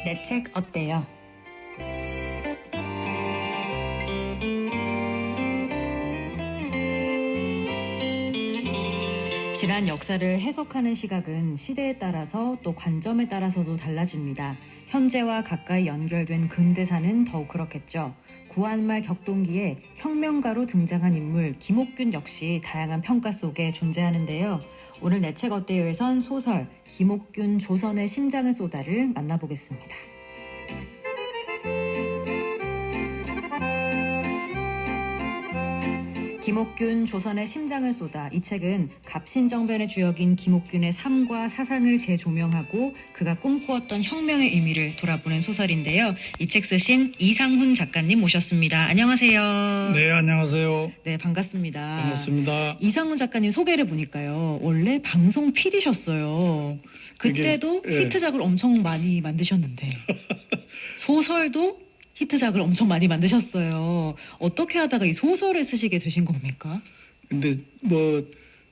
내 책 어때요? 지난 역사를 해석하는 시각은 시대에 따라서 또 관점에 따라서도 달라집니다. 현재와 가까이 연결된 근대사는 더욱 그렇겠죠. 구한말 격동기에 혁명가로 등장한 인물 김옥균 역시 다양한 평가 속에 존재하는데요. 오늘 내 책 어때요에선 소설 김옥균 조선의 심장을 쏟아를 만나보겠습니다. 김옥균 조선의 심장을 쏟아. 이 책은 갑신정변의 주역인 김옥균의 삶과 사상을 재조명하고 그가 꿈꾸었던 혁명의 의미를 돌아보는 소설인데요. 이 책 쓰신 이상훈 작가님 모셨습니다. 안녕하세요. 네, 안녕하세요. 네, 반갑습니다. 반갑습니다. 이상훈 작가님 소개를 보니까요. 원래 방송 PD셨어요. 그때도 예. 히트작을 엄청 많이 만드셨는데 소설도 히트작을 엄청 많이 만드셨어요. 어떻게 하다가 이 소설을 쓰시게 되신 겁니까? 근데 뭐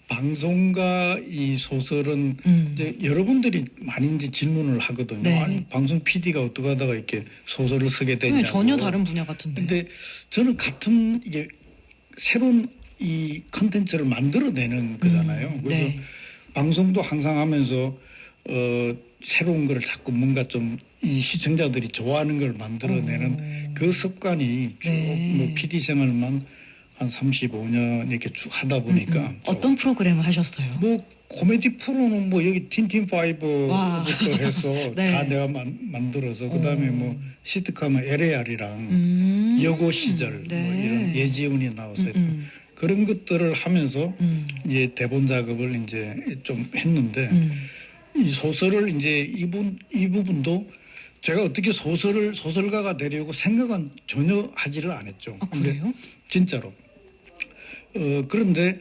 방송과 이 소설은 이제 여러분들이 많이 이제 질문을 하거든요. 네. 아니 방송 PD가 어떻게 하다가 이렇게 소설을 쓰게 되냐고. 전혀 다른 분야 같은데. 근데 저는 같은 이게 새로운 이 컨텐츠를 만들어내는 거잖아요. 그래서 네. 방송도 항상 하면서 새로운 거를 자꾸 뭔가 좀 이 시청자들이 좋아하는 걸 만들어내는 그 습관이 쭉 네. 뭐 PD 생활만 한 35년 이렇게 쭉 하다 보니까 어떤 프로그램을 하셨어요? 뭐 코미디 프로는 뭐 여기 틴틴 와. 파이브부터 해서 네. 다 내가 만들어서 그다음에 뭐 시트콤은 LAR이랑 여고 시절 네. 뭐 이런 예지훈이 나와서 했던 그런 것들을 하면서 이제 대본 작업을 이제 좀 했는데 이 소설을 이제 이 부분도 제가 어떻게 소설가가 되려고 생각은 전혀 하지를 않았죠. 아, 그래요? 진짜로. 그런데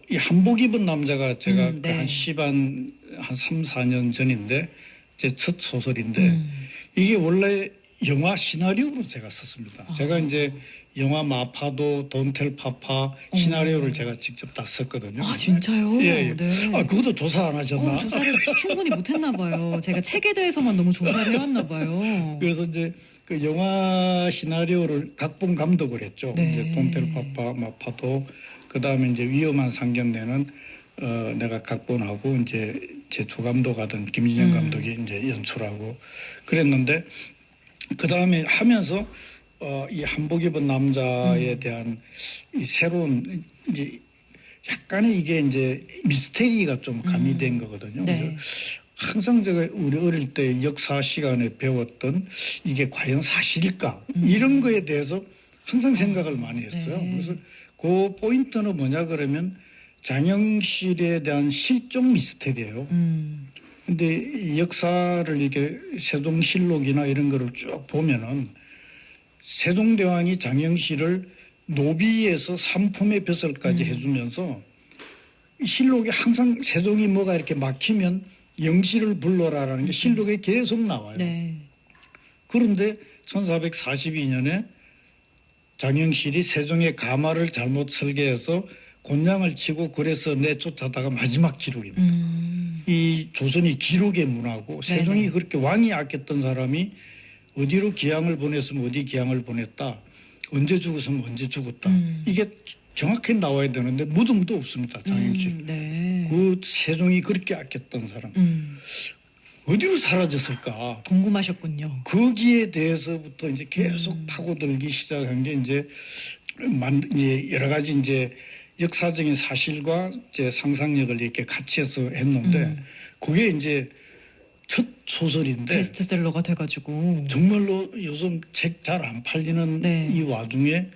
이 한복 입은 남자가 제가 네. 한 3, 4년 전인데 제 첫 소설인데 이게 원래 영화 시나리오로 제가 썼습니다. 제가 이제 영화 마파도 돈텔 파파 시나리오를 제가 직접 다 썼거든요. 아, 진짜요? 예, 예. 네. 아, 그것도 조사 안 하셨나? 조사를 충분히 못했나 봐요. 제가 책에 대해서만 너무 조사를 해왔나 봐요. 그래서 이제 그 영화 시나리오를 각본 감독을 했죠. 네. 이제 돈텔 파파, 마파도 그다음에 이제 위험한 상견례는 내가 각본하고 이제 제 조감독하던 김진영 감독이 이제 연출하고 그랬는데 그다음에 하면서 이 한복 입은 남자에 대한 이 새로운 이제 약간의 이게 이제 미스테리가 좀 가미된 거거든요. 네. 그래서 항상 제가 우리 어릴 때 역사 시간에 배웠던 이게 과연 사실일까 이런 거에 대해서 항상 생각을 많이 했어요. 네. 그래서 그 포인트는 뭐냐 그러면 장영실에 대한 실종 미스테리예요. 근데 이 역사를 이렇게 세종실록이나 이런 거를 쭉 보면은 세종대왕이 장영실을 노비에서 삼품의 벼슬까지 해주면서 이 실록에 항상 세종이 뭐가 이렇게 막히면 영실을 불러라라는 게 실록에 계속 나와요. 네. 그런데 1442년에 장영실이 세종의 가마를 잘못 설계해서 곤양을 치고 그래서 내쫓아다가 마지막 기록입니다. 이 조선이 기록의 문화고 세종이 네네. 그렇게 왕이 아꼈던 사람이 어디로 기양을 보냈으면 어디 기양을 보냈다. 언제 죽었으면 언제 죽었다. 이게 정확히 나와야 되는데 무덤도 없습니다. 장영실. 네. 그 세종이 그렇게 아꼈던 사람. 어디로 사라졌을까? 궁금하셨군요. 거기에 대해서부터 이제 계속 파고들기 시작한 게 이제 여러 가지 이제 역사적인 사실과 이제 상상력을 이렇게 같이 해서 했는데 그게 이제 첫 소설인데 베스트셀러가 돼가지고. 정말로 요즘 책 잘 안 팔리는 네. 이 와중에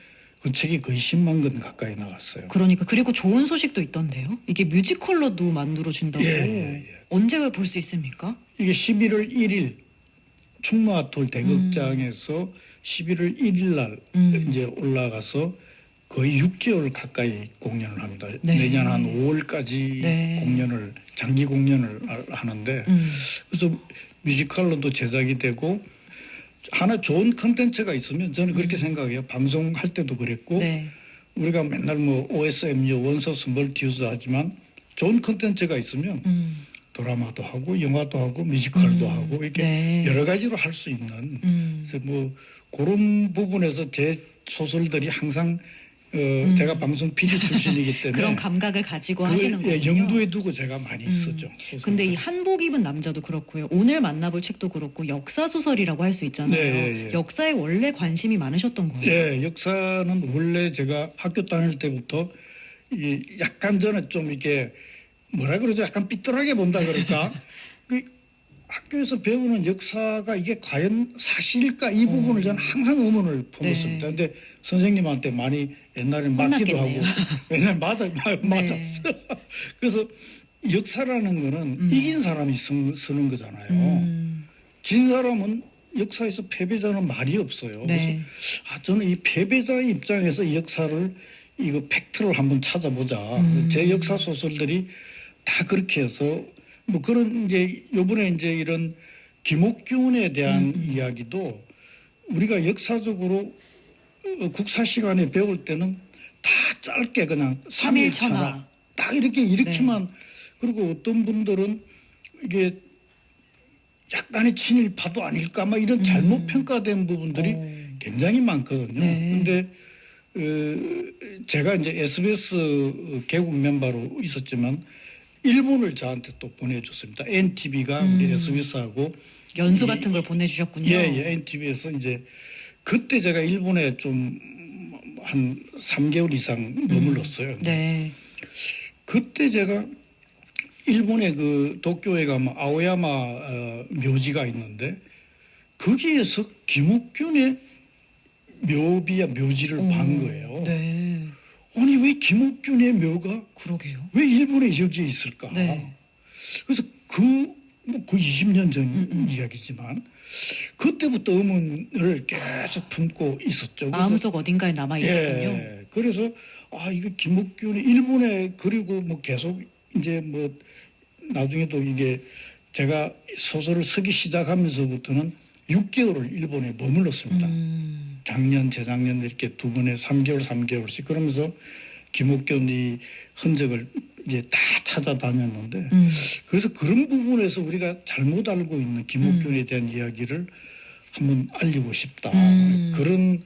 그 책이 거의 10만 권 가까이 나갔어요. 그러니까 그리고 좋은 소식도 있던데요. 이게 뮤지컬로도 만들어진다고. 예. 언제 볼 수 있습니까? 이게 11월 1일 충무아톨 대극장에서 11월 1일 날 이제 올라가서 거의 6개월 가까이 공연을 합니다. 네. 내년 한 5월까지 네. 장기 공연을 하는데 그래서 뮤지컬로도 제작이 되고 하나 좋은 컨텐츠가 있으면 저는 그렇게 생각해요. 방송할 때도 그랬고 네. 우리가 맨날 뭐 OSMU 원소스 멀티유즈 하지만 좋은 컨텐츠가 있으면 드라마도 하고 영화도 하고 뮤지컬도 하고 이렇게 네. 여러 가지로 할 수 있는 그래서 뭐 그런 부분에서 제 소설들이 항상 제가 방송 PD 출신이기 때문에 그런 감각을 가지고 그걸, 하시는 거군요. 염두에 두고 제가 많이 쓰죠. 소설을. 근데 이 한복 입은 남자도 그렇고요. 오늘 만나볼 책도 그렇고 역사 소설이라고 할 수 있잖아요. 네, 예. 역사에 원래 관심이 많으셨던 거예요. 예, 역사는 원래 제가 학교 다닐 때부터 약간 저는 좀 이렇게 뭐라 그러죠? 약간 삐뚤하게 본다 그럴까? 그 학교에서 배우는 역사가 이게 과연 사실일까? 이 부분을 저는 항상 의문을 품었습니다. 네. 근데 선생님한테 많이 옛날에 맞기도 하고 혼났겠네요. 옛날 맞았어. 그래서 역사라는 거는 이긴 사람이 쓰는 거잖아요. 진 사람은 역사에서 패배자는 말이 없어요. 네. 그래서 저는 이 패배자의 입장에서 이 역사를 이거 팩트를 한번 찾아보자. 제 역사 소설들이 다 그렇게 해서 뭐 그런 이제 요번에 이제 이런 김옥균에 대한 이야기도 우리가 역사적으로 국사 시간에 배울 때는 다 짧게 그냥 3일 천하 딱 이렇게만 그리고 어떤 분들은 이게 약간의 친일파도 아닐까 막 이런 잘못 평가된 부분들이 굉장히 많거든요. 그런데 제가 이제 SBS 개국 멤버로 있었지만 일본을 저한테 또 보내줬습니다. NTV가 우리 SBS하고 연수 같은 걸 보내주셨군요. 예, NTV에서 이제 그때 제가 일본에 좀 한 3개월 이상 머물렀어요. 네. 그때 제가 일본의 그 도쿄에 가면 아오야마 묘지가 있는데 거기에서 김옥균의 묘지를 본 거예요. 네. 아니 왜 김옥균의 묘가 그러게요. 왜 일본에 여기에 있을까? 네. 그래서 그 20년 전 이야기지만 그때부터 의문을 계속 품고 있었죠. 마음속 어딘가에 남아 있었군요. 예, 그래서 이거 김옥균이 일본에 그리고 뭐 계속 이제 뭐 나중에도 이게 제가 소설을 쓰기 시작하면서부터는 6개월을 일본에 머물렀습니다. 작년, 재작년 이렇게 두 번에 3개월씩 그러면서 김옥균이 흔적을 이제 다 찾아다녔는데 그래서 그런 부분에서 우리가 잘못 알고 있는 김옥균에 대한 이야기를 한번 알리고 싶다. 그런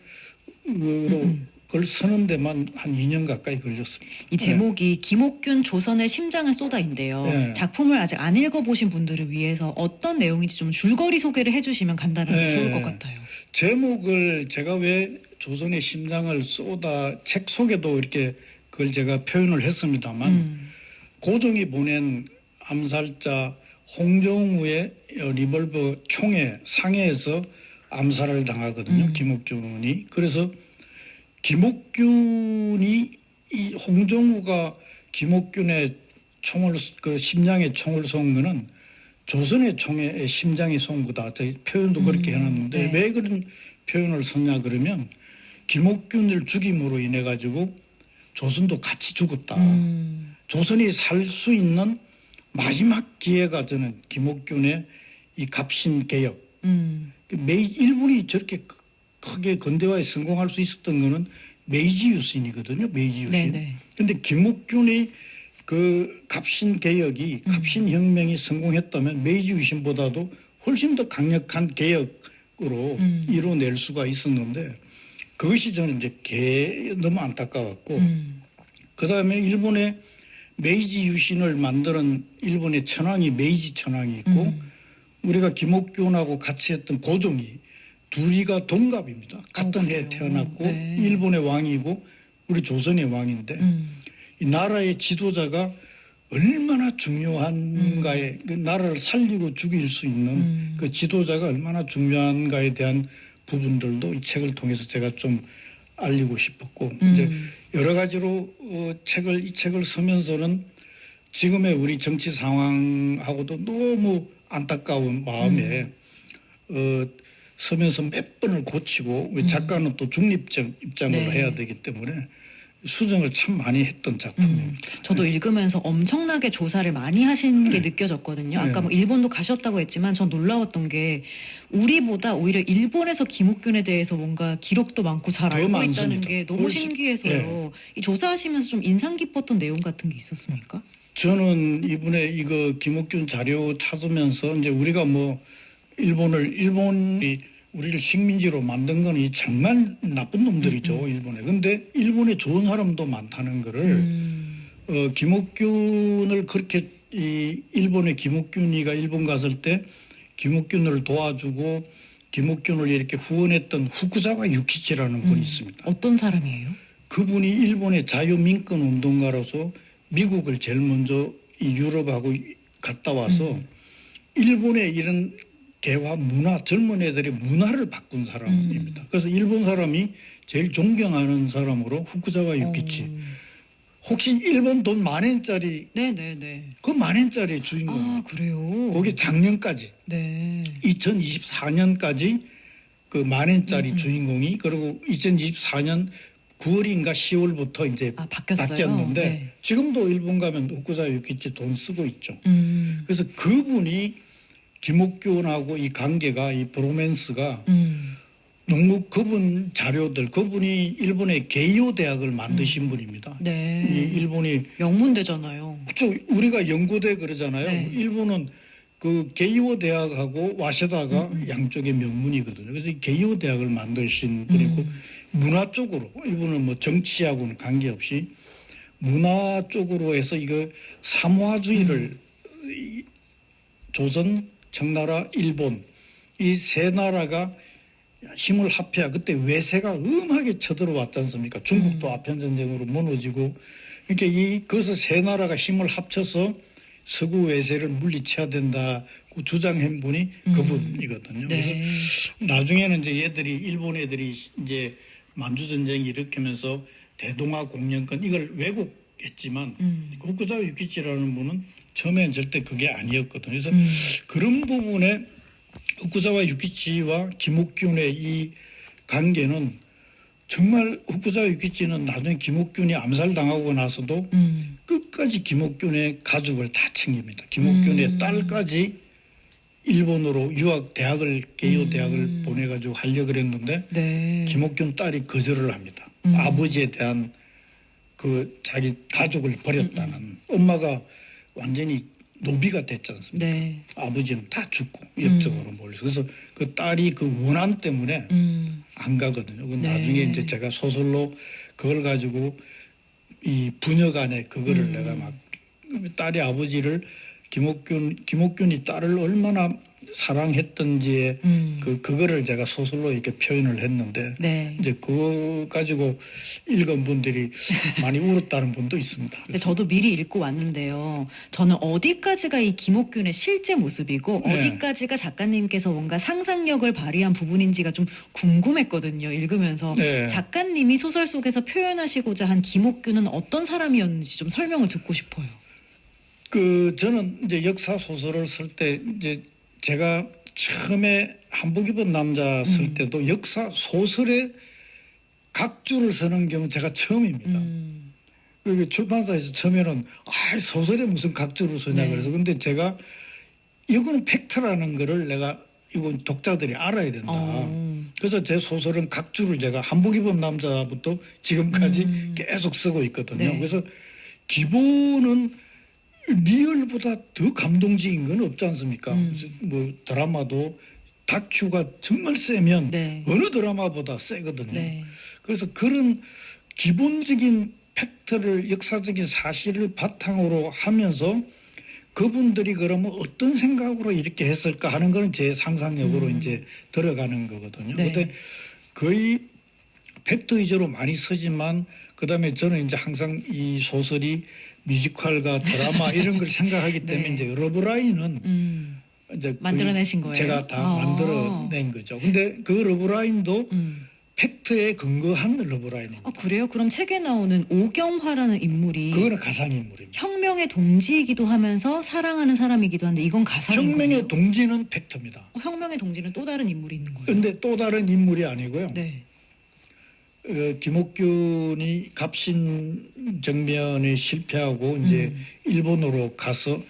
걸 쓰는 데만 한 2년 가까이 걸렸습니다. 이 제목이 김옥균 조선의 심장을 쏟아인데요. 네. 작품을 아직 안 읽어보신 분들을 위해서 어떤 내용인지 좀 줄거리 소개를 해주시면 간단하게 좋을 것 같아요. 제목을 제가 왜 조선의 심장을 쏟아 책 속에도 이렇게 그걸 제가 표현을 했습니다만 고종이 보낸 암살자 홍정우의 리볼버 총에 상해에서 암살을 당하거든요. 김옥균이. 그래서 김옥균이 이 홍정우가 김옥균의 총을 그 심장에 총을 쏜 거는 조선의 총에 심장이 쏜 거다. 표현도 그렇게 해놨는데 왜 그런 표현을 썼냐 그러면 김옥균을 죽임으로 인해 가지고 조선도 같이 죽었다. 조선이 살 수 있는 마지막 기회가 저는 김옥균의 이 갑신 개혁. 일본이 저렇게 크게 근대화에 성공할 수 있었던 거는 메이지 유신이거든요. 메이지 유신. 그런데 김옥균의 그 갑신 개혁이 갑신 혁명이 성공했다면 메이지 유신보다도 훨씬 더 강력한 개혁으로 이뤄낼 수가 있었는데 그것이 저는 이제 너무 안타까웠고 그다음에 일본의 메이지 유신을 만드는 일본의 천황이 메이지 천황이 있고 우리가 김옥균하고 같이 했던 고종이 둘이가 동갑입니다. 같은 해에 태어났고 일본의 왕이고 우리 조선의 왕인데 이 나라의 지도자가 얼마나 중요한가에 그 나라를 살리고 죽일 수 있는 그 지도자가 얼마나 중요한가에 대한 부분들도 이 책을 통해서 제가 좀 알리고 싶었고 이제 여러 가지로 이 책을 쓰면서는 지금의 우리 정치 상황하고도 너무 안타까운 마음에 쓰면서 몇 번을 고치고 작가는 또 중립적 입장으로 해야 되기 때문에 수정을 참 많이 했던 작품입니다. 저도 읽으면서 엄청나게 조사를 많이 하신 게 느껴졌거든요. 아까 뭐 일본도 가셨다고 했지만 전 놀라웠던 게 우리보다 오히려 일본에서 김옥균에 대해서 뭔가 기록도 많고 잘 알고 많습니다. 있다는 게 너무 신기해서요. 이 조사하시면서 좀 인상 깊었던 내용 같은 게 있었습니까? 저는 이번에 이거 김옥균 자료 찾으면서 이제 우리가 뭐 일본이 우리를 식민지로 만든 거니 정말 나쁜 놈들이죠, 일본에. 근데 일본에 좋은 사람도 많다는 거를 김옥균을 그렇게 일본의 김옥균이가 일본 갔을 때 김옥균을 도와주고 김옥균을 이렇게 후원했던 후쿠자와 유키치라는 분이 있습니다. 어떤 사람이에요? 그분이 일본의 자유민권 운동가로서 미국을 제일 먼저 이 유럽하고 갔다 와서 일본의 이런 개화 문화, 젊은 애들의 문화를 바꾼 사람입니다. 그래서 일본 사람이 제일 존경하는 사람으로 후쿠자와 유키치. 혹시 일본 돈 10,000엔짜리 네네네. 그 10,000엔짜리 주인공. 아 그래요? 거기 작년까지 네. 2024년까지 그 10,000엔짜리 주인공이 그리고 2024년 9월인가 10월부터 이제 바뀌었어요? 바뀌었는데 네. 지금도 일본 가면 후쿠자 유키치 돈 쓰고 있죠. 음. 그래서 그분이 김옥균하고 이 관계가 이 브로맨스가 너무 그분 자료들 그분이 일본의 게이오 대학을 만드신 분입니다. 네. 이 일본이 명문대잖아요. 그렇죠. 우리가 연고대 그러잖아요. 네. 일본은 그 게이오 대학하고 와세다가 양쪽의 명문이거든요. 그래서 이 게이오 대학을 만드신 분이고 문화 쪽으로 일본은 뭐 정치하고는 관계없이 문화 쪽으로 해서 이거 삼화주의를 이 조선, 청나라, 일본 이 세 나라가 힘을 합해야 그때 외세가 음하게 쳐들어왔지 않습니까? 중국도 아편전쟁으로 무너지고 그러니까 그래서 세 나라가 힘을 합쳐서 서구 외세를 물리쳐야 된다고 주장한 분이 그분이거든요. 네. 그래서 나중에는 이제 일본 애들이 이제 만주전쟁 일으키면서 대동아 공영권 이걸 왜곡했지만 후쿠자와 유키치라는 분은 처음엔 절대 그게 아니었거든요. 그래서 그런 부분에 후쿠자와 유키치와 김옥균의 이 관계는 정말 후쿠자와 유키치는 나중에 김옥균이 암살당하고 나서도 끝까지 김옥균의 가족을 다 챙깁니다. 김옥균의 딸까지 일본으로 유학 게이오 대학을 보내가지고 하려고 그랬는데 네. 김옥균 딸이 거절을 합니다. 아버지에 대한 그 자기 가족을 버렸다는 엄마가 완전히 노비가 됐지 않습니까? 네. 아버지는 다 죽고 역적으로 몰려서 그래서 그 딸이 그 원한 때문에 안 가거든요. 그 네. 나중에 이제 제가 소설로 그걸 가지고 이 부녀 간에 그거를 내가 막 딸의 아버지를 김옥균이 딸을 얼마나 사랑했던지에 그거를 제가 소설로 이렇게 표현을 했는데 네. 이제 그거 가지고 읽은 분들이 많이 울었다는 분도 있습니다. 근데 저도 미리 읽고 왔는데요. 저는 어디까지가 이 김옥균의 실제 모습이고 네. 어디까지가 작가님께서 뭔가 상상력을 발휘한 부분인지가 좀 궁금했거든요. 읽으면서 네. 작가님이 소설 속에서 표현하시고자 한 김옥균은 어떤 사람이었는지 좀 설명을 듣고 싶어요. 저는 이제 역사 소설을 쓸 때 이제 제가 처음에 한복 입은 남자 쓸 때도 역사 소설에 각주를 쓰는 경우는 제가 처음입니다. 여기 출판사에서 처음에는 소설에 무슨 각주를 쓰냐 네. 그래서 근데 제가 이거는 팩트라는 거를 내가 이건 독자들이 알아야 된다. 그래서 제 소설은 각주를 제가 한복 입은 남자부터 지금까지 계속 쓰고 있거든요. 네. 그래서 기본은 리얼보다 더 감동적인 건 없지 않습니까? 그래서 뭐 드라마도 다큐가 정말 세면 네. 어느 드라마보다 세거든요. 네. 그래서 그런 기본적인 팩트를 역사적인 사실을 바탕으로 하면서 그분들이 그러면 어떤 생각으로 이렇게 했을까 하는 건 제 상상력으로 이제 들어가는 거거든요. 네. 근데 거의 팩트 위주로 많이 쓰지만 그다음에 저는 이제 항상 이 소설이 뮤지컬과 드라마 이런 걸 생각하기 때문에 네. 이제 러브라인은 이제 만들어내신 거예요? 제가 다 만들어낸 거죠. 근데 그 러브라인도 팩트에 근거한 러브라인입니다. 그래요? 그럼 책에 나오는 오경화라는 인물이 그거는 가상인물입니다. 혁명의 동지이기도 하면서 사랑하는 사람이기도 한데 이건 가상인 혁명의 거예요? 동지는 팩트입니다. 혁명의 동지는 또 다른 인물이 있는 거예요? 그런데 또 다른 인물이 아니고요. 네. 김옥균이 갑신정변에 실패하고 이제 일본으로 가서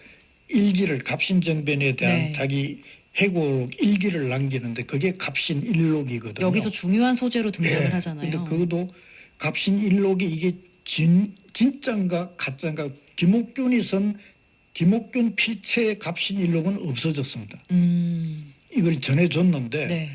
갑신정변에 대한 네. 자기 해고록 일기를 남기는데 그게 갑신일록이거든요. 여기서 중요한 소재로 등장을 네. 하잖아요. 근데 그것도 갑신일록이 이게 진짜인가 가짜인가 김옥균이 쓴 김옥균 필체의 갑신일록은 없어졌습니다. 이걸 전해줬는데 네.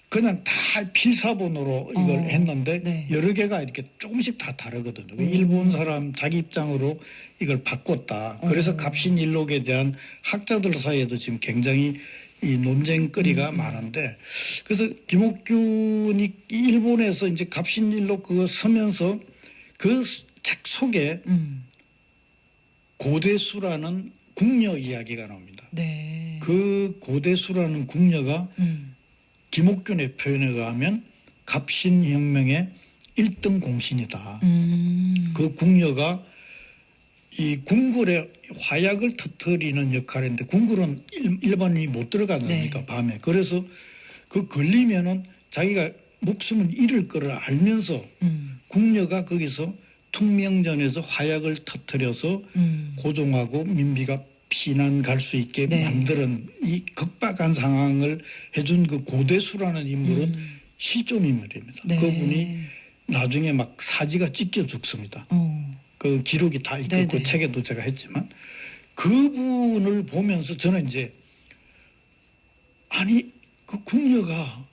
그냥 다 필사본으로 이걸 했는데 네. 여러 개가 이렇게 조금씩 다 다르거든요. 일본 사람 자기 입장으로 이걸 바꿨다. 그래서 갑신일록에 대한 학자들 사이에도 지금 굉장히 이 논쟁거리가 많은데, 그래서 김옥균이 일본에서 이제 갑신일록 그거 쓰면서 그 책 속에 고대수라는 궁녀 이야기가 나옵니다. 네. 그 고대수라는 궁녀가 김옥균의 표현에 의하면 갑신혁명의 1등 공신이다. 그 궁녀가 이 궁궐에 화약을 터뜨리는 역할인데 궁궐은 일반인이 못 들어가니까 네. 밤에. 그래서 그 걸리면은 자기가 목숨을 잃을 거를 알면서 궁녀가 거기서 퉁명전에서 화약을 터뜨려서 고종하고 민비가 피난 갈 수 있게 네. 만드는 이 극박한 상황을 해준 그 고대수라는 인물은 실존 인물입니다. 네. 그분이 나중에 막 사지가 찢겨 죽습니다. 그 기록이 다 있고 네네. 그 책에도 제가 했지만 그분을 보면서 저는 이제 아니 그 궁녀가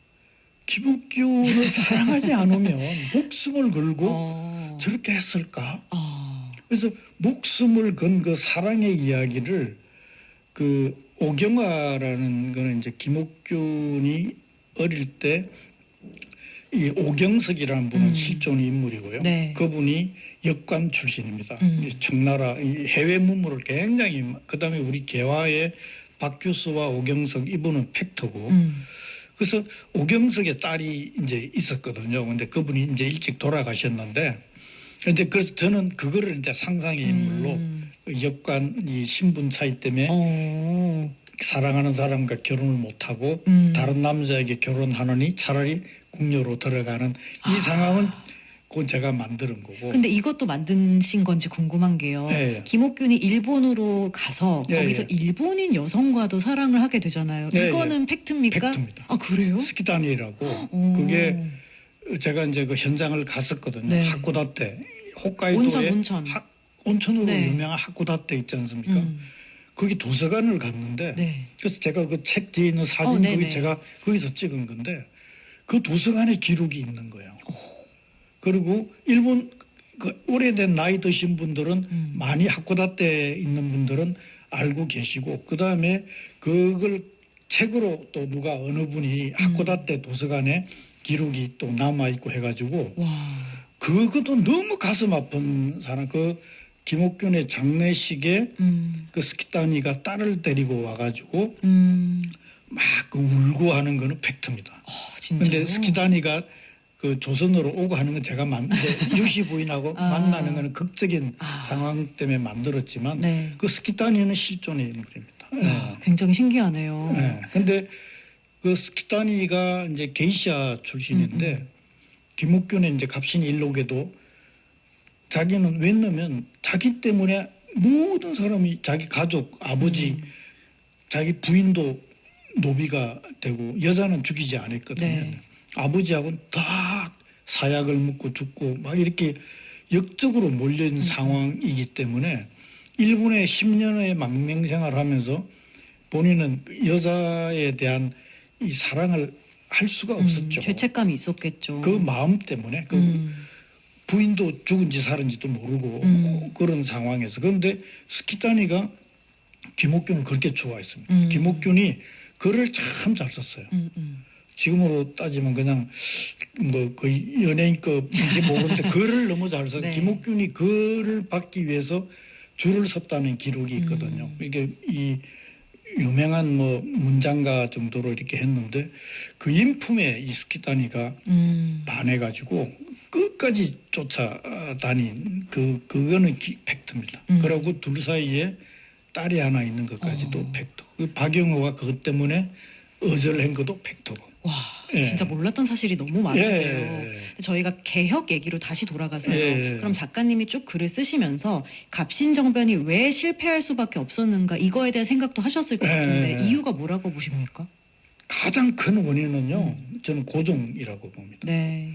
김옥균을 사랑하지 않으면 목숨을 걸고 저렇게 했을까? 그래서 목숨을 건 그 사랑의 이야기를 그 오경화라는 거는 이제 김옥균이 어릴 때 이 오경석이라는 분은 실존 인물이고요. 네. 그분이 역관 출신입니다. 청나라 이 해외 문물을 굉장히 그다음에 우리 개화의 박규수와 오경석 이분은 팩터고 그래서 오경석의 딸이 이제 있었거든요. 근데 그분이 이제 일찍 돌아가셨는데 근데 그래서 저는 그거를 이제 상상의 인물로 역관 이 신분 차이 때문에 사랑하는 사람과 결혼을 못하고 다른 남자에게 결혼하느니 차라리 궁녀로 들어가는 이 상황은 그건 제가 만드는 거고. 근데 이것도 만드신 건지 궁금한 게요. 예. 김옥균이 일본으로 가서 예, 거기서 예. 일본인 여성과도 사랑을 하게 되잖아요. 예, 이거는 팩트입니까? 팩트입니다. 아 그래요? 스키다니라고 오. 그게 제가 이제 그 현장을 갔었거든요. 네. 하쿠다 때 홋카이도에 온천. 온천으로 네. 유명한 하쿠다 때 있지 않습니까? 거기 도서관을 갔는데 네. 그래서 제가 그 책 뒤에 있는 사진 네네. 거기 제가 거기서 찍은 건데 그 도서관에 기록이 있는 거예요. 그리고 일본 그 오래된 나이 드신 분들은 많이 하쿠다 때 있는 분들은 알고 계시고 그 다음에 그걸 책으로 또 누가 어느 분이 하쿠다 때 도서관에 기록이 또 남아 있고 해가지고 와. 그것도 너무 가슴 아픈 사람 그 김옥균의 장례식에 그 스키다니가 딸을 데리고 와가지고 막 그 울고 하는 거는 팩트입니다. 진짜요? 근데 스키다니가 그 조선으로 오고 하는 건 제가 이제 유시 부인하고 만나는 거는 극적인 상황 때문에 만들었지만 네. 그 스키다니는 실존의 인물입니다. 예. 굉장히 신기하네요. 예. 근데 그 스키다니가 이제 게이샤 출신인데 김옥균의 이제 갑신일록에도 자기는 왜냐면 자기 때문에 모든 사람이 자기 가족, 아버지, 자기 부인도 노비가 되고 여자는 죽이지 않았거든요. 네. 아버지하고는 다 사약을 먹고 죽고 막 이렇게 역적으로 몰려있는 상황이기 때문에 일본의 10년의 망명생활을 하면서 본인은 여자에 대한 이 사랑을 할 수가 없었죠. 죄책감이 있었겠죠. 그 마음 때문에 그 부인도 죽은지 살은지도 모르고 그런 상황에서 그런데 스키다니가 김옥균을 그렇게 좋아했습니다. 김옥균이 글을 참 잘 썼어요. 지금으로 따지면 그냥 뭐 거의 연예인급인지 모르는데 글을 너무 잘 써요. 네. 김옥균이 글을 받기 위해서 줄을 섰다는 기록이 있거든요. 이게 이 유명한 뭐 문장가 정도로 이렇게 했는데 그 인품에 이 스키다니가 반해가지고 끝까지 쫓아다닌 그거는 팩트입니다. 그리고 둘 사이에 딸이 하나 있는 것까지도 팩트. 그 박영호가 그것 때문에 어절한 것도 팩트고. 와, 예. 진짜 몰랐던 사실이 너무 많은데요. 예. 저희가 개혁 얘기로 다시 돌아가서요. 예. 그럼 작가님이 쭉 글을 쓰시면서 갑신정변이 왜 실패할 수밖에 없었는가 이거에 대한 생각도 하셨을 것 예. 같은데 이유가 뭐라고 보십니까? 가장 큰 원인은요. 저는 고종이라고 봅니다. 네.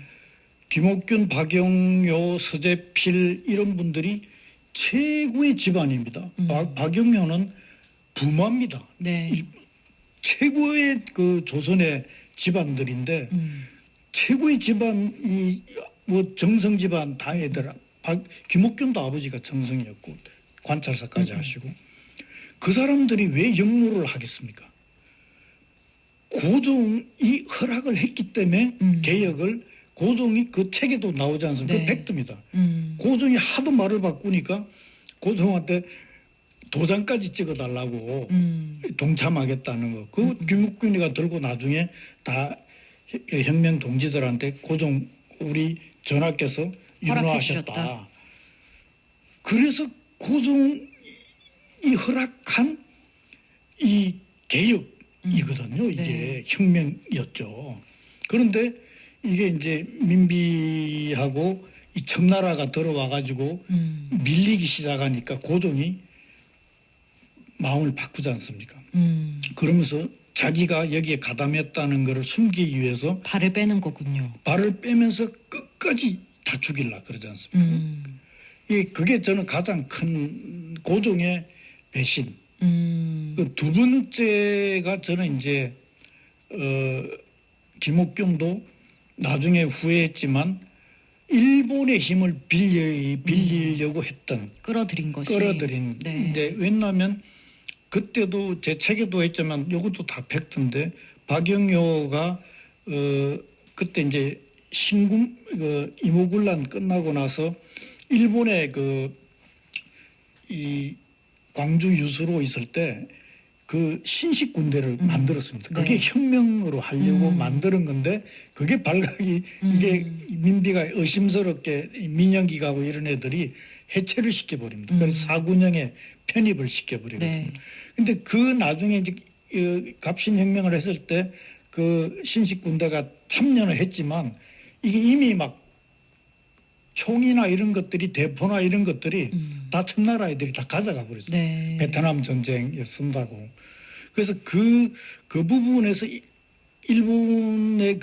김옥균, 박영효, 서재필 이런 분들이 최고의 집안입니다. 박영효는 부마입니다. 네. 최고의 그 조선의 집안들인데 최고의 집안이 뭐 정성 집안 다 애들. 김옥균도 아버지가 정성이었고 관찰사까지 하시고 그 사람들이 왜 역로를 하겠습니까? 고종이 허락을 했기 때문에 개혁을 고종이 그 책에도 나오지 않습니까? 네. 그 팩트입니다. 고종이 하도 말을 바꾸니까 고종한테 도장까지 찍어달라고 동참하겠다는 거. 그 김옥균이가 들고 나중에 다 혁명 동지들한테 고종 우리 전하께서 윤호하셨다. 그래서 고종이 허락한 이 개혁이거든요. 이게 네. 혁명이었죠. 그런데 이게 이제 민비하고 이 청나라가 들어와 가지고 밀리기 시작하니까 고종이 마음을 바꾸지 않습니까? 그러면서 자기가 여기에 가담했다는 것을 숨기기 위해서 발을 빼는 거군요. 발을 빼면서 끝까지 다 죽이려 그러지 않습니까? 그게 저는 가장 큰 고종의 배신. 그 두 번째가 저는 이제 김옥균도 나중에 후회했지만 일본의 힘을 빌리려고 했던 끌어들인 것이. 끌어들인. 네. 근데 왜냐하면 그때도 제 책에도 했지만 이것도 다 팩트인데 박영효가 그때 이제 신군 이모군란 끝나고 나서 일본의 이 광주 유수로 있을 때 그 신식 군대를 만들었습니다. 그게 네. 혁명으로 하려고 만드는 건데 그게 발각이 이게 민비가 의심스럽게 민영기가고 이런 애들이 해체를 시켜버립니다. 그래서 사군형에 편입을 시켜버리거든요. 네. 근데 그 나중에 이제 갑신혁명을 했을 때 그 신식 군대가 참여를 했지만 이게 이미 막 총이나 이런 것들이 대포나 이런 것들이 다 청나라 애들이 다 가져가 버렸어요. 네. 베트남 전쟁에 쓴다고. 그래서 그 부분에서 일본의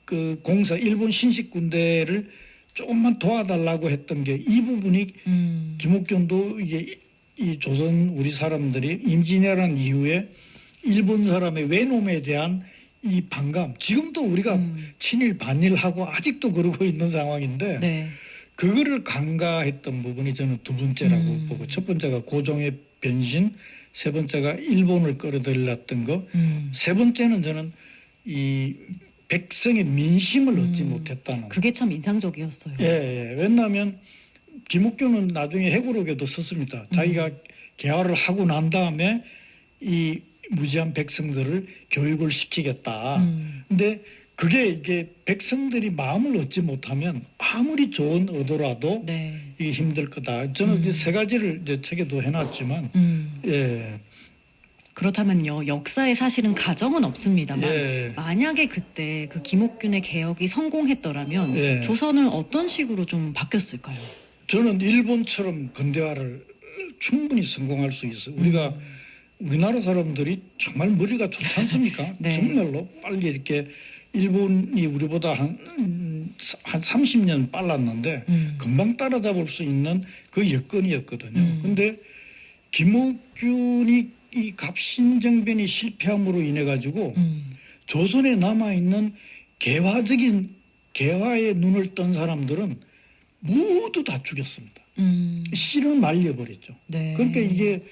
그 공사, 일본 신식 군대를 조금만 도와달라고 했던 게 이 부분이 김옥균도 이게 이 조선 우리 사람들이 임진왜란 이후에 일본 사람의 외놈에 대한 이 반감, 지금도 우리가 친일 반일하고 아직도 그러고 있는 상황인데 네. 그거를 간과했던 부분이 저는 두 번째라고 보고 첫 번째가 고종의 변신, 세 번째가 일본을 끌어들였던 거, 세 번째는 저는 이 백성의 민심을 얻지 못했다는. 그게 참 인상적이었어요. 예. 왜냐하면 김옥균은 나중에 해고록에도 썼습니다. 자기가 개화를 하고 난 다음에 이 무지한 백성들을 교육을 시키겠다. 근데 그게 이게 백성들이 마음을 얻지 못하면 아무리 좋은 의도라도 네. 이게 힘들 거다. 저는 이제 세 가지를 이제 책에도 해놨지만, 예, 그렇다면요, 역사에 사실은 가정은 없습니다만 예. 만약에 그때 그 김옥균의 개혁이 성공했더라면 예. 조선은 어떤 식으로 좀 바뀌었을까요? 저는 일본처럼 근대화를 충분히 성공할 수 있어요. 우리가 우리나라 사람들이 정말 머리가 좋지 않습니까? 네. 정말로 빨리 이렇게 일본이 우리보다 한 30년 빨랐는데 금방 따라잡을 수 있는 그 여건이었거든요. 근데 김옥균이 이 갑신정변이 실패함으로 인해 가지고 조선에 남아 있는 개화의 눈을 뜬 사람들은 모두 다 죽였습니다. 씨를 말려버렸죠. 네. 그러니까 이게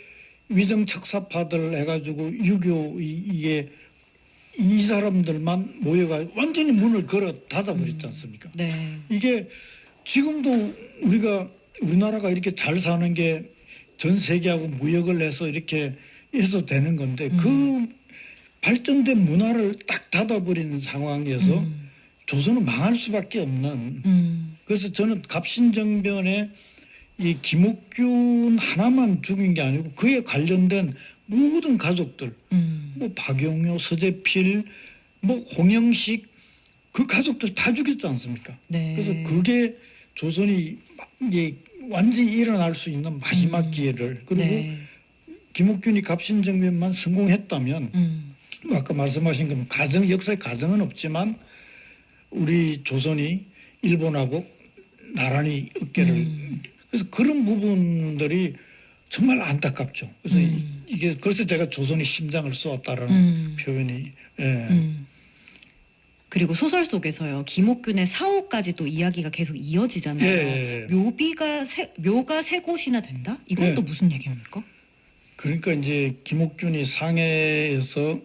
위정척사파들 해가지고 유교 이게 이 사람들만 모여가 완전히 문을 걸어 닫아버렸지 않습니까? 네. 이게 지금도 우리나라가 이렇게 잘 사는 게 전 세계하고 무역을 해서 이렇게 해서 되는 건데 그 발전된 문화를 딱 닫아버리는 상황에서 조선은 망할 수밖에 없는. 그래서 저는 갑신정변에 이 김옥균 하나만 죽인 게 아니고 그에 관련된 모든 가족들, 뭐 박용효, 서재필, 뭐 홍영식 그 가족들 다 죽였지 않습니까? 네. 그래서 그게 조선이 이제 완전히 일어날 수 있는 마지막 기회를 그리고 네. 김옥균이 갑신정변만 성공했다면 아까 말씀하신 건 역사의 가정은 없지만 우리 조선이 일본하고 나란히 어깨를 그래서 그런 부분들이 정말 안타깝죠. 그래서 이게 그래서 제가 조선의 심장을 쏘았다라는 표현이 예. 그리고 소설 속에서요 김옥균의 사후까지 또 이야기가 계속 이어지잖아요. 예. 묘가 세 곳이나 된다? 이건 예. 또 무슨 얘기입니까? 그러니까 이제 김옥균이 상해에서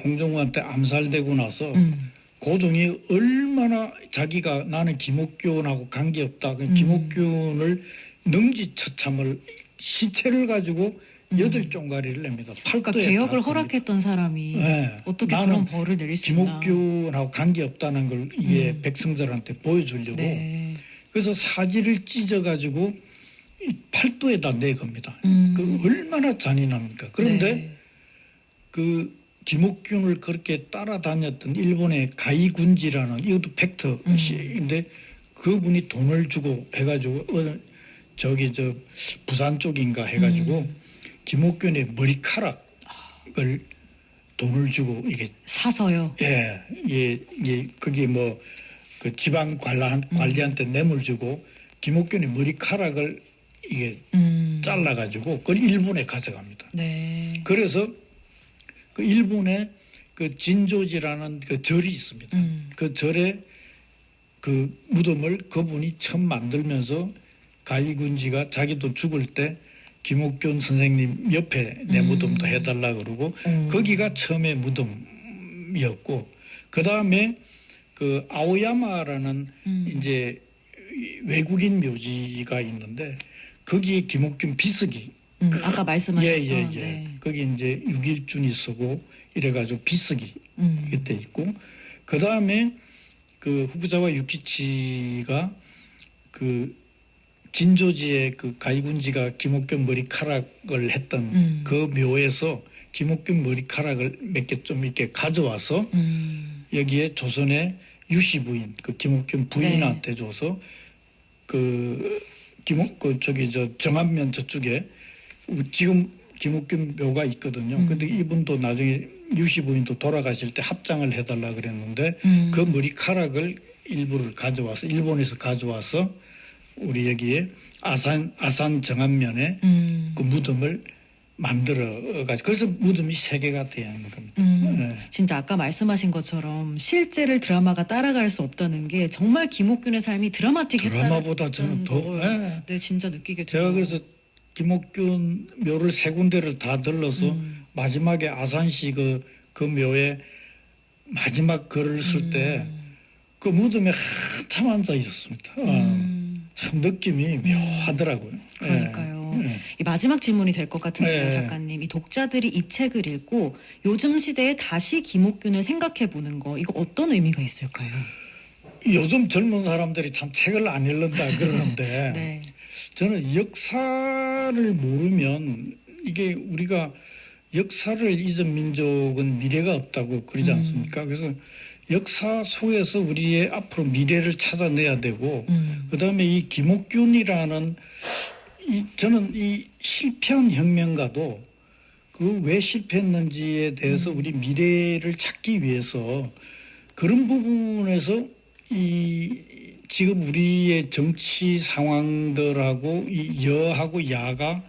홍정우한테 암살되고 나서 고종이 얼마나 자기가 나는 김옥균하고 관계없다. 김옥균을 능지처참을 시체를 가지고 8종가리를 냅니다. 그러니까 팔도에 개혁을 다 허락했던 사람이 네. 어떻게 나는 그런 벌을 내릴 수 있나. 김옥균하고 관계없다는 걸 이게 백성들한테 보여주려고 네. 그래서 사지를 찢어가지고 이 팔도에다 내겁니다. 그 얼마나 잔인합니까? 그런데 네. 그 김옥균을 그렇게 따라다녔던 일본의 가이군지라는 이것도 팩트인데 그분이 돈을 주고 해가지고 저기 저 부산 쪽인가 해가지고 김옥균의 머리카락을 돈을 주고 이게 사서요. 예, 그게 뭐 그 지방 관리한테 뇌물 주고 김옥균의 머리카락을 이게 잘라가지고 그걸 일본에 가져갑니다. 네. 그래서 그 일본에 그 진조지라는 그 절이 있습니다. 그 절에 그 무덤을 그분이 처음 만들면서 가이군지가 자기도 죽을 때 김옥균 선생님 옆에 내 무덤도 해달라 그러고 거기가 처음에 무덤이었고 그 다음에 그 아오야마라는 이제 외국인 묘지가 있는데 거기에 김옥균 비석이 아까 말씀하셨던 네. 거기 이제 6일준이 쓰고 이래가지고 비석이 그때 있고 그 다음에 그 후쿠자와 유키치가 그 진조지의 그 가이군지가 김옥균 머리카락을 했던 그 묘에서 김옥균 머리카락을 몇 개 좀 이렇게 가져와서 여기에 조선의 유씨 부인 그 김옥균 부인한테 줘서 그 저기 저 정안면 저쪽에 지금 김옥균 묘가 있거든요. 근데 이분도 나중에 유씨 부인도 돌아가실 때 합장을 해달라 그랬는데 그 머리카락을 일부를 가져와서 일본에서 가져와서 우리 여기에 아산 정안면에 그 무덤을 만들어가지고 그래서 무덤이 3개가 되어 있는 겁니다. 네. 진짜 아까 말씀하신 것처럼 실제를 드라마가 따라갈 수 없다는 게 정말 김옥균의 삶이 드라마틱했다는 드라마보다 저는 더 네, 진짜 느끼게 돼요. 제가 그래서 김옥균 묘를 3군데를 다 들러서 마지막에 아산시 그 묘에 마지막 글을 쓸 때 그 무덤에 한참 앉아 있었습니다. 참 느낌이 묘하더라고요. 그러니까요. 네. 이 마지막 질문이 될 것 같은데요, 네. 작가님. 이 독자들이 이 책을 읽고 요즘 시대에 다시 김옥균을 생각해 보는 거 이거 어떤 의미가 있을까요? 요즘 젊은 사람들이 참 책을 안 읽는다 그러는데 네. 저는 역사를 모르면 이게 우리가 역사를 잊은 민족은 미래가 없다고 그러지 않습니까? 그래서 역사 속에서 우리의 앞으로 미래를 찾아내야 되고 그다음에 이 김옥균이라는 저는 이 실패한 혁명가도 그 왜 실패했는지에 대해서 우리 미래를 찾기 위해서 그런 부분에서 이 지금 우리의 정치 상황들하고 이 여하고 야가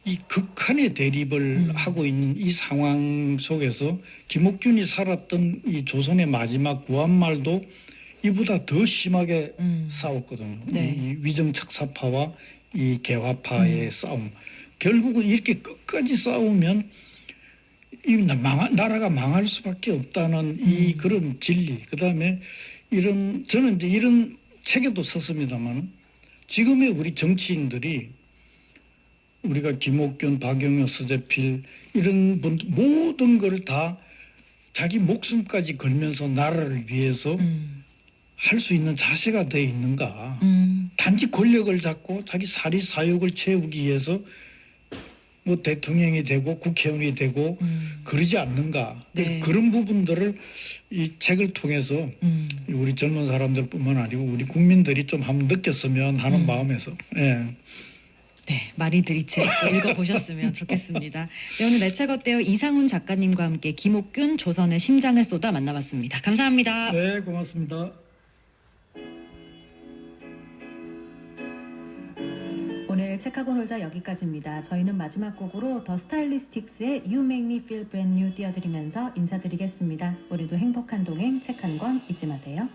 이 극한의 대립을 하고 있는 이 상황 속에서 김옥균이 살았던 이 조선의 마지막 구한말도 이보다 더 심하게 싸웠거든요. 네. 이 위정착사파와 이 개화파의 싸움. 결국은 이렇게 끝까지 싸우면 이 나라가 망할 수밖에 없다는 이 그런 진리. 그다음에 저는 이제 이런 책에도 썼습니다만 지금의 우리 정치인들이 우리가 김옥균, 박영효, 서재필 이런 분들 모든 걸 다 자기 목숨까지 걸면서 나라를 위해서 할 수 있는 자세가 돼 있는가. 단지 권력을 잡고 자기 사리 사욕을 채우기 위해서 뭐 대통령이 되고 국회의원이 되고 그러지 않는가. 그래서 네. 그런 부분들을 이 책을 통해서 우리 젊은 사람들뿐만 아니고 우리 국민들이 좀 한번 느꼈으면 하는 마음에서 예. 네, 많이들 이 책 읽어보셨으면 좋겠습니다. 네, 오늘 내 책 어때요? 이상훈 작가님과 함께 김옥균 조선의 심장을 쏟아 만나봤습니다. 감사합니다. 네, 고맙습니다. 오늘 책하고 놀자 여기까지입니다. 저희는 마지막 곡으로 더 스타일리스틱스의 You Make Me Feel Brand New 띄워드리면서 인사드리겠습니다. 우리도 행복한 동행 책 한 권 잊지 마세요.